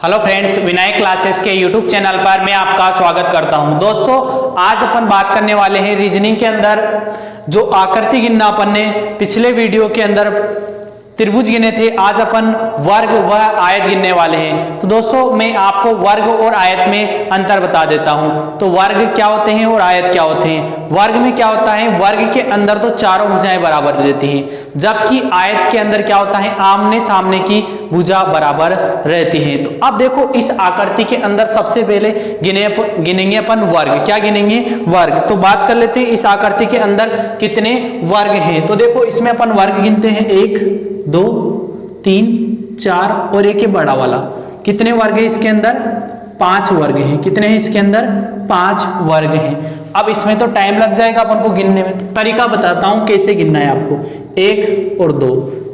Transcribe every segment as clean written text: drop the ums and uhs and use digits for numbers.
Hello friends, Vinayak classes के YouTube channel पर मैं आपका स्वागत करता हूं। दोस्तों, आज अपन बात करने वाले हैं रीजनिंग के अंदर जो आकृति गिनना अपन ने पिछले वीडियो के अंदर त्रिभुज गिने थे, आज अपन वर्ग व आयत गिनने वाले हैं। तो दोस्तों, मैं आपको वर्ग और आयत में अंतर बता देता हूं। तो वर्ग क्या होते हैं और आयत क्या होते हैं। वर्ग में क्या होता है, वर्ग के अंदर तो चारों भुजाएं बराबर रहती हैं, जबकि आयत के अंदर क्या होता है, आमने सामने की भुजा बराबर रहती है। तो अब देखो, इस आकृति के अंदर सबसे पहले गिनेंगे अपन वर्ग। क्या गिनेंगे? वर्ग। तो बात कर लेते हैं इस आकृति के अंदर कितने वर्ग हैं। तो देखो, इसमें अपन वर्ग गिनते हैं 1 2 3 4 और एक बड़ा वाला। कितने वर्ग है इसके अंदर? 5 वर्ग हैं। कितने हैं इसके अंदर? 5 वर्ग हैं। अब इसमें तो टाइम लग जाएगा अपन को गिनने में, तो तरीका बताता हूं कैसे गिनना है आपको। 1 और 2,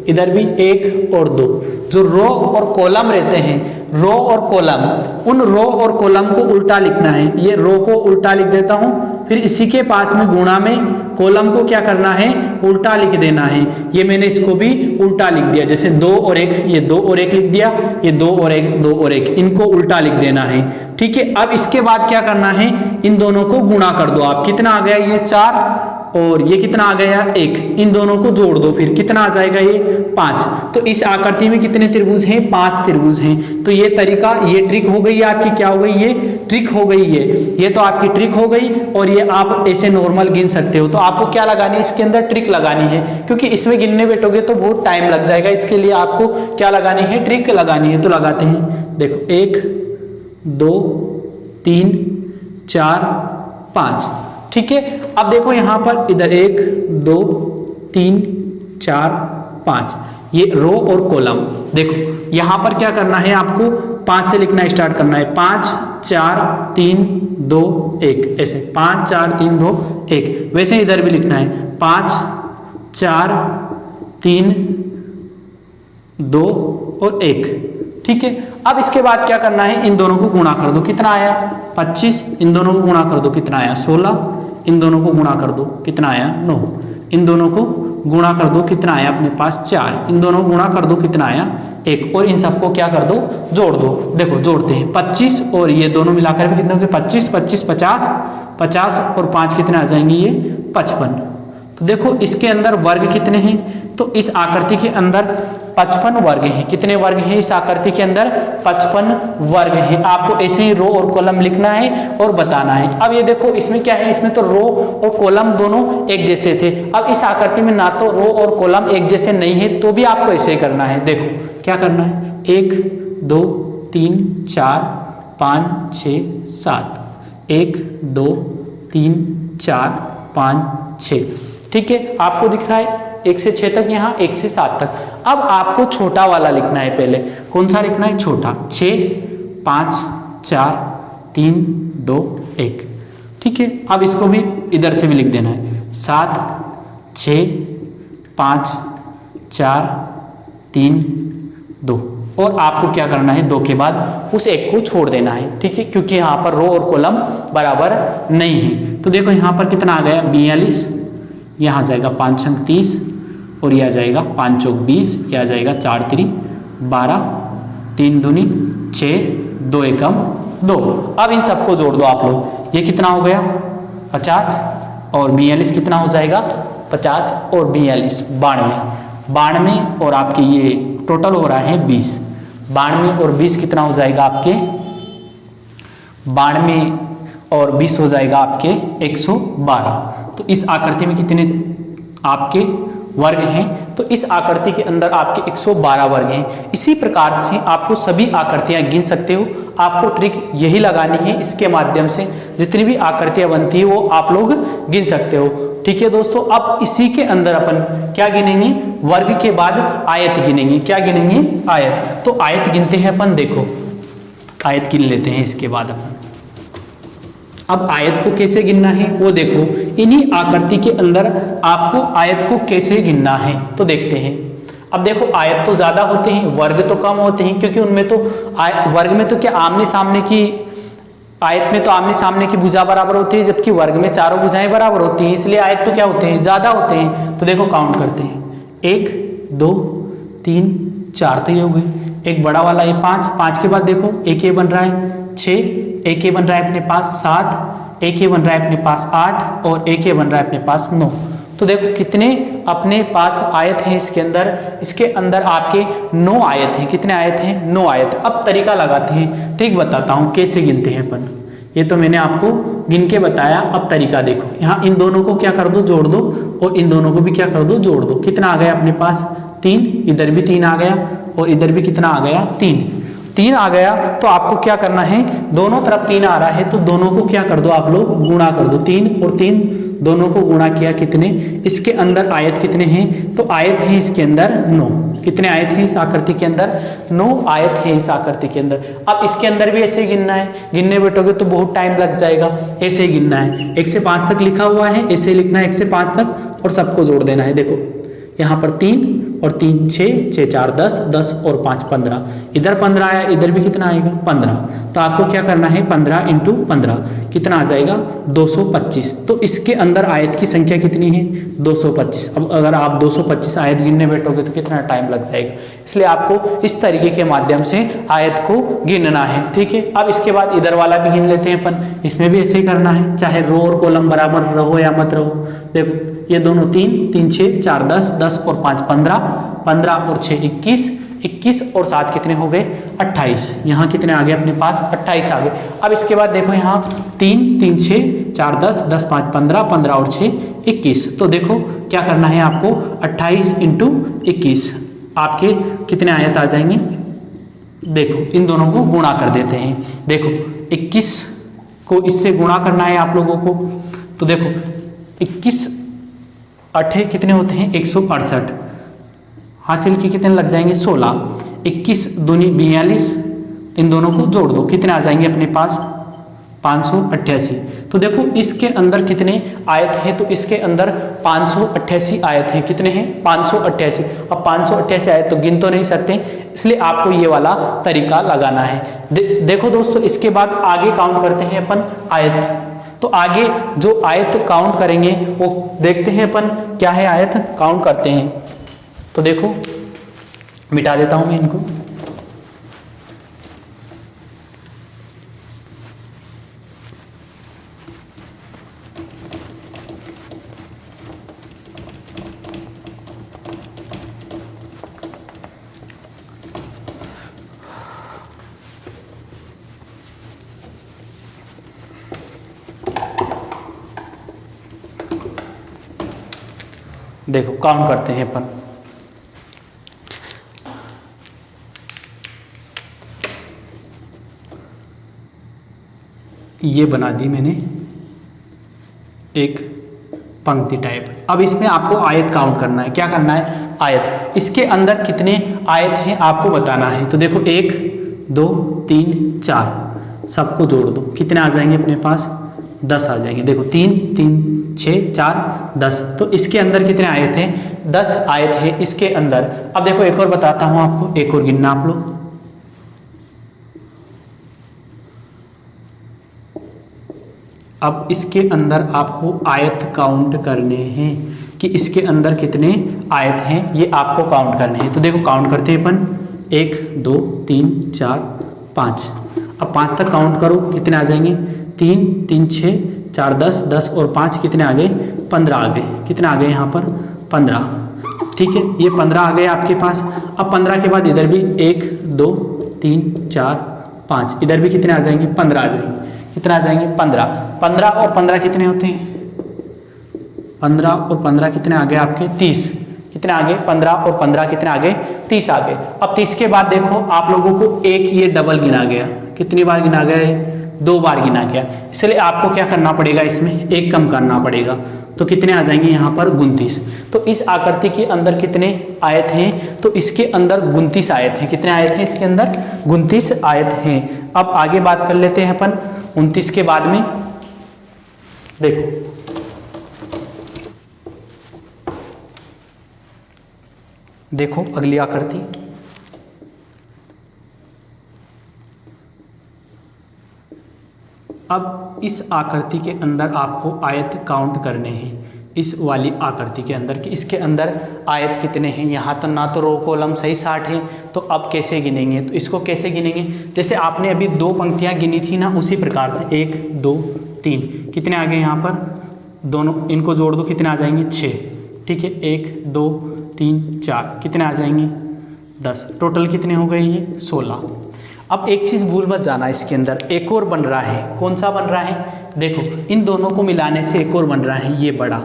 इधर भी 1 और 2। जो रो और कॉलम रहते हैं, रो और कॉलम, उन रो और कॉलम को उल्टा लिखना है। ये रो को उल्टा लिख देता हूं, फिर इसी के पास में गुणा में कॉलम को क्या करना है, उल्टा लिख देना है। ये मैंने इसको भी उल्टा लिख दिया, जैसे 2 और 1, ये 2 और 1 लिख दिया, ये 2 और 1 2 और 1, इनको उल्टा लिख देना है। ठीक है। अब इसके बाद क्या करना है, इन दोनों को गुणा कर दो आप। कितना आ गया? ये 4 और ये कितना आ गया? 1। इन दोनों को जोड़ दो, फिर कितना आ जाएगा? ये 5। तो इस आकृति में कितने त्रिभुज हैं? 5 त्रिभुज हैं। तो ये तरीका, ये ट्रिक हो गई आपकी। क्या हो गई? ये ट्रिक हो गई है। ये तो आपकी ट्रिक हो गई, और ये आप ऐसे नॉर्मल गिन सकते हो। तो आपको क्या लगानी है इसके अंदर? ट्रिक लगानी है, क्योंकि इसमें गिनने बैठोगे तो बहुत टाइम लग जाएगा। इसके लिए आपको क्या लगानी है? ट्रिक लगानी है। तो लगाते हैं। देखो, 1 2 3 4 5। ठीक है। अब देखो यहां पर, इधर 1 2 3 4 5, ये रो और कॉलम। देखो यहां पर क्या करना है, आपको 5 से लिखना स्टार्ट करना है। 5 4 3 2 1, ऐसे 5 4 3 2 1। वैसे इधर भी लिखना है 5 4 3 2 और 1। ठीक है। अब इसके बाद क्या करना है, इन दोनों को गुणा कर दो। कितना आया? 25। इन दोनों को गुणा कर दो, कितना आया? 16। इन दोनों को गुणा कर दो, कितना आया? 9। इन दोनों को गुणा कर दो, कितना आया अपने पास? 4। इन दोनों को गुणा कर दो, कितना आया? 1। और इन सबको क्या कर दो? जोड़ दो। देखो जोड़ते हैं, 25 और ये दोनों मिलाकर कितने हो गए? 25 25 50 50 और 5 कितने आ जाएंगे? ये 55। तो देखो इसके अंदर वर्ग कितने हैं, तो इस आकृति के अंदर 55 वर्ग हैं। कितने वर्ग हैं इस आकृति के अंदर? 55 वर्ग हैं। आपको ऐसे ही रो और कॉलम लिखना है और बताना है। अब ये देखो, इसमें क्या है, इसमें तो रो और कॉलम दोनों एक जैसे थे। अब इस आकृति में ना तो रो और कॉलम एक जैसे नहीं है, तो भी आपको ऐसे ही करना है। देखो क्या करना है, 1 2 3 4 5 6 7, 1 2 3 4 5 6। ठीक है। आपको दिख रहा है 1 से 6 तक, यहाँ 1 से 7 तक। अब आपको छोटा वाला लिखना है। पहले कौन सा लिखना है? छोटा। 6 5 4 3 2 1। ठीक है। अब इसको भी इधर से भी लिख देना है। 7 6 5 4 3 2। और आपको क्या करना है, 2 के बाद उस 1 को छोड़ देना है। ठीक है, क्योंकि यहाँ पर रो और कॉलम बराबर नहीं है। तो देखो यहाँ पर कितना आ गया? 42। यहाँ जाएगा 5 अंक 30, और यह आ जाएगा 5 चौक 20, यह आ जाएगा 4 3 12, 3 दूनी 6, 2 एकम 2। अब इन सबको जोड़ दो आप लोग। ये कितना हो गया? 50 और 42 कितना हो जाएगा? 50 और 42 92 और आपके ये टोटल हो रहा है 20। 92 और 20 कितना हो जाएगा आपके? 92 और 20 हो जाएगा आपके 112। तो इस आकृति में कितने आपके वर्ग हैं? तो इस आकृति के अंदर आपके 112 वर्ग हैं। इसी प्रकार से आपको सभी आकृतियां गिन सकते हो। आपको ट्रिक यही लगानी है, इसके माध्यम से जितनी भी आकृतियां बनती है वो आप लोग गिन सकते हो। ठीक है दोस्तों। अब इसी के अंदर अपन क्या गिनेंगे? वर्ग के बाद आयत गिनेंगे। क्या गिनेंगे? आयत। तो आयत गिनते हैं अपन। देखो आयत गिन लेते हैं इसके बाद अपन। अब आयत को कैसे गिनना है वो देखो, इन्हीं आकृति के अंदर आपको आयत को कैसे गिनना है तो देखते हैं। अब देखो, आयत तो ज्यादा होते हैं, वर्ग तो कम होते हैं, क्योंकि उनमें तो वर्ग में तो क्या आमने सामने की, आयत में तो आमने सामने की भुजा बराबर होती है, जबकि वर्ग में चारों भुजाएं बराबर होती हैं, इसलिए आयत तो क्या होते हैं? ज्यादा होते हैं। तो देखो काउंट करते हैं, 1 2 3 4 तो ये हो गए, एक बड़ा वाला ये 5, 5 के बाद देखो एक ये बन रहा है 6, एक ये बन रहा है अपने पास 7, एक ये बन रहा है अपने पास 8 और एक ये बन रहा है अपने पास 9। तो देखो कितने अपने पास आयत हैं इसके अंदर आपके 9 आयत हैं। कितने आयत हैं? 9 आयत। अब तरीका लगाते हैं, ठीक बताता हूँ कैसे गिनते हैं अपन। ये तो मैंने आपको गिन के बताया, अब तरीका देखो। यहाँ इन दोनों को क्या कर दो, जोड़ दो, और इन दोनों को भी क्या कर दो, जोड़ दो। कितना आ गया अपने पास? 3, इधर भी 3 आ गया और इधर भी कितना आ गया? 3 आ गया। तो आपको क्या करना है, दोनों तरफ 3 आ रहा है तो दोनों को क्या कर दो आप लोग, गुणा कर दो। 3 और 3 दोनों को गुणा किया, कितने इसके अंदर आयत कितने हैं? तो आयत है इसके अंदर 9। कितने आयत हैं इस आकृति के अंदर? 9 आयत है इस आकृति के अंदर। अब इसके अंदर भी ऐसे ही गिनना है, गिनने बैठोगे तो बहुत टाइम लग जाएगा। ऐसे ही गिनना है, 1 से 5 तक लिखा हुआ है, ऐसे लिखना है 1 से 5 तक और सबको जोड़ देना है। देखो यहाँ पर 3 और 3 6, 6 4 10, 10 और 5 15, इधर 15 आया, इधर भी कितना आएगा? 15। तो आपको क्या करना है, 15 इंटू 15 कितना आ जाएगा? 225। तो इसके अंदर आयत की संख्या कितनी है? 225। अब अगर आप 225 आयत गिनने बैठोगे तो कितना टाइम लग जाएगा, इसलिए आपको इस तरीके के माध्यम से आयत को गिनना है, ठीक है। अब इसके बाद इधर वाला भी गिन लेते हैं अपन, इसमें भी ऐसे ही करना है, चाहे रो और कॉलम बराबर रहो या मत रहो। देखो ये दोनों 3 3 6 4 10, 10 और 5 15, 15 और 6 21, 21 और 7 कितने हो गए? 28। यहाँ कितने आ गए अपने पास? 28 आ गए। अब इसके बाद देखो यहाँ 3 3 6 4 10, 10 5 15, 15 और 6 21। तो देखो क्या करना है आपको, 28 इंटू 21 आपके कितने आयत आ जाएंगे? देखो इन दोनों को गुणा कर देते हैं। देखो 21 को इससे गुणा करना है आप लोगों को। तो देखो 21 8 कितने होते हैं? 168। हासिल के कितने लग जाएंगे? 16। 21 दूनी 42, इन दोनों को जोड़ दो, कितने आ जाएंगे अपने पास? 588। तो देखो इसके अंदर कितने आयत हैं? तो इसके अंदर 588 आयत हैं। कितने हैं? 588। अब 588 आयत तो गिन तो नहीं सकते, इसलिए आपको ये वाला तरीका लगाना है। देखो दोस्तों, इसके बाद आगे काउंट करते हैं अपन आयत। तो आगे जो आयत काउंट करेंगे वो देखते हैं अपन क्या है, आयत काउंट करते हैं। तो देखो मिटा देता हूं मैं इनको। देखो काउंट करते हैं अपन। ये बना दी मैंने एक पंक्ति टाइप। अब इसमें आपको आयत काउंट करना है। क्या करना है? आयत। इसके अंदर कितने आयत हैं आपको बताना है। तो देखो 1 2 3 4 सबको जोड़ दो, कितने आ जाएंगे अपने पास? 10 आ जाएंगे। देखो 3 3 6 4 10। तो इसके अंदर कितने आयत हैं? 10 आयत है इसके अंदर। अब देखो एक और बताता हूं आपको, एक और गिनना आप लोग। अब इसके अंदर आपको आयत काउंट करने हैं कि इसके अंदर कितने आयत हैं, ये आपको काउंट करने हैं। तो देखो काउंट करते हैं अपन, 1 2 3 4 5। अब 5 तक काउंट करो, कितने आ जाएंगे? 3 3 6 4 10, 10 और 5 कितने आ गए? 15 आ गए। कितने आ गए यहाँ पर? 15। ठीक है, ये 15 आ गए आपके पास। अब 15 के बाद इधर भी 1 2 3 4 5, इधर भी कितने आ जाएंगे? 15 आ जाएंगे। कितने आ जाएंगे? 15। 15 और 15 कितने होते हैं? 15 और 15 कितने आ गए आपके? 30। कितने आ गए? 15 और 15 कितने आ गए? 30 आ गए। अब 30 के बाद देखो आप लोगों को एक ये डबल गिना गया। कितनी बार गिना गया? 2 बार गिना गया। इसलिए आपको क्या करना पड़ेगा? इसमें एक कम करना पड़ेगा। तो कितने आ जाएंगे यहाँ पर? 29। तो इस आकृति के अंदर कितने आयत हैं? तो इसके अंदर 29 आयत हैं। कितने आयत हैं इसके अंदर? 29 आयत हैं। अब आगे बात कर लेते हैं अपन 29 के बाद में। देखो देखो अगली आकृति। अब इस आकृति के अंदर आपको आयत काउंट करने हैं। इस वाली आकृति के अंदर कि इसके अंदर आयत कितने हैं। यहाँ तो ना तो रो कॉलम सही 60 है, तो अब कैसे गिनेंगे, तो इसको कैसे गिनेंगे, जैसे आपने अभी 2 पंक्तियाँ गिनी थी ना, उसी प्रकार से 1 2 3 कितने आ गए यहाँ पर, दोनों इनको जोड़ दो कितने आ जाएंगे 6, ठीक है। 1 2 3 4 कितने आ जाएंगे 10, टोटल कितने हो गए ये 16। अब एक चीज़ भूल मत जाना, इसके अंदर एक और बन रहा है। कौन सा बन रहा है, देखो इन दोनों को मिलाने से एक और बन रहा है, ये बड़ा,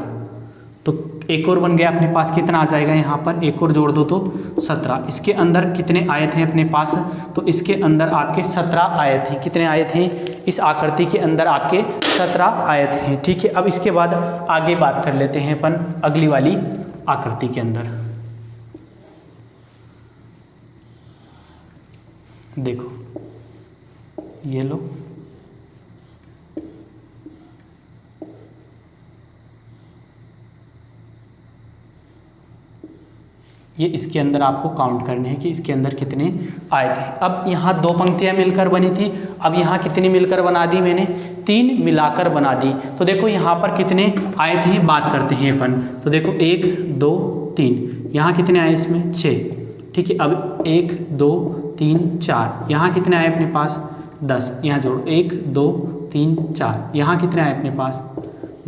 तो एक और बन गया अपने पास, कितना आ जाएगा यहाँ पर, एक और जोड़ दो तो 17। इसके अंदर कितने आयत हैं अपने पास, तो इसके अंदर आपके 17 आयत हैं। कितने आयत हैं इस आकृति के अंदर, आपके 17 आयत हैं, ठीक है। अब इसके बाद आगे बात कर लेते हैं अपन अगली वाली आकृति के अंदर। देखो ये लो, ये इसके अंदर आपको काउंट करने हैं कि इसके अंदर कितने आयत हैं। अब यहाँ 2 पंक्तियाँ मिलकर बनी थी, अब यहाँ कितनी मिलकर बना दी मैंने, 3 मिलाकर बना दी। तो देखो यहाँ पर कितने आयत हैं, बात करते हैं अपन। तो देखो 1 2 3, यहाँ कितने आए इसमें 6, ठीक है। अब 1 2 3 4, यहाँ कितने आए अपने पास 10, यहाँ जोड़ 1 2 3 4, यहाँ कितने आए अपने पास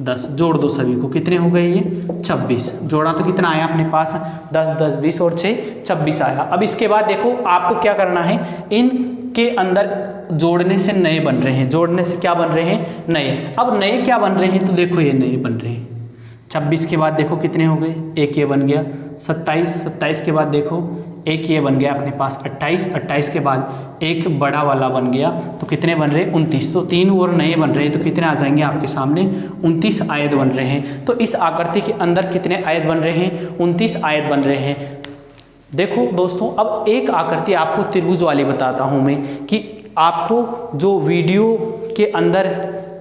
10, जोड़ दो सभी को, कितने हो गए ये 26। जोड़ा तो कितना आया अपने पास 10 10 20 और 6 26 आया। अब इसके बाद देखो आपको क्या करना है, इन के अंदर जोड़ने से नए बन रहे हैं, जोड़ने से क्या बन रहे हैं नए। अब नए क्या बन रहे हैं, तो देखो ये नए बन रहे हैं। 26 के बाद देखो कितने हो गए, एक ये बन गया 27, 27 के बाद देखो एक ये बन गया अपने पास 28, 28 के बाद एक बड़ा वाला बन गया, तो कितने बन रहे 29। तो 3 और नए बन रहे हैं, तो कितने आ जाएंगे आपके सामने 29 आयत बन रहे हैं। तो इस आकृति के अंदर कितने आयत बन रहे हैं, 29 आयत बन रहे हैं। देखो दोस्तों, अब एक आकृति आपको त्रिभुज वाली बताता हूँ मैं, कि आपको जो वीडियो के अंदर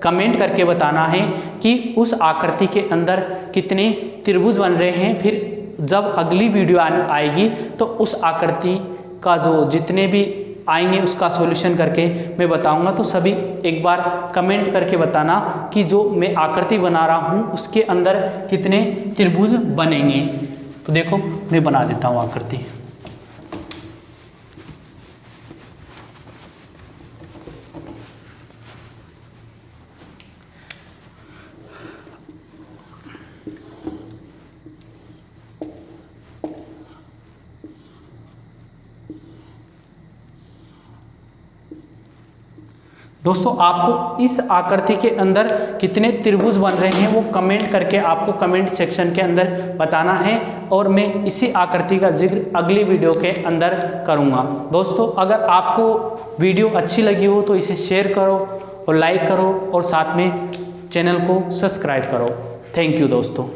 कमेंट करके बताना है कि उस आकृति के अंदर कितने त्रिभुज बन रहे हैं। फिर जब अगली वीडियो आएगी तो उस आकृति का जो जितने भी आएंगे उसका सॉल्यूशन करके मैं बताऊंगा। तो सभी एक बार कमेंट करके बताना कि जो मैं आकृति बना रहा हूं उसके अंदर कितने त्रिभुज बनेंगे। तो देखो मैं बना देता हूं आकृति। दोस्तों आपको इस आकृति के अंदर कितने त्रिभुज बन रहे हैं वो कमेंट करके आपको कमेंट सेक्शन के अंदर बताना है, और मैं इसी आकृति का जिक्र अगली वीडियो के अंदर करूंगा। दोस्तों अगर आपको वीडियो अच्छी लगी हो तो इसे शेयर करो और लाइक करो और साथ में चैनल को सब्सक्राइब करो। थैंक यू दोस्तों।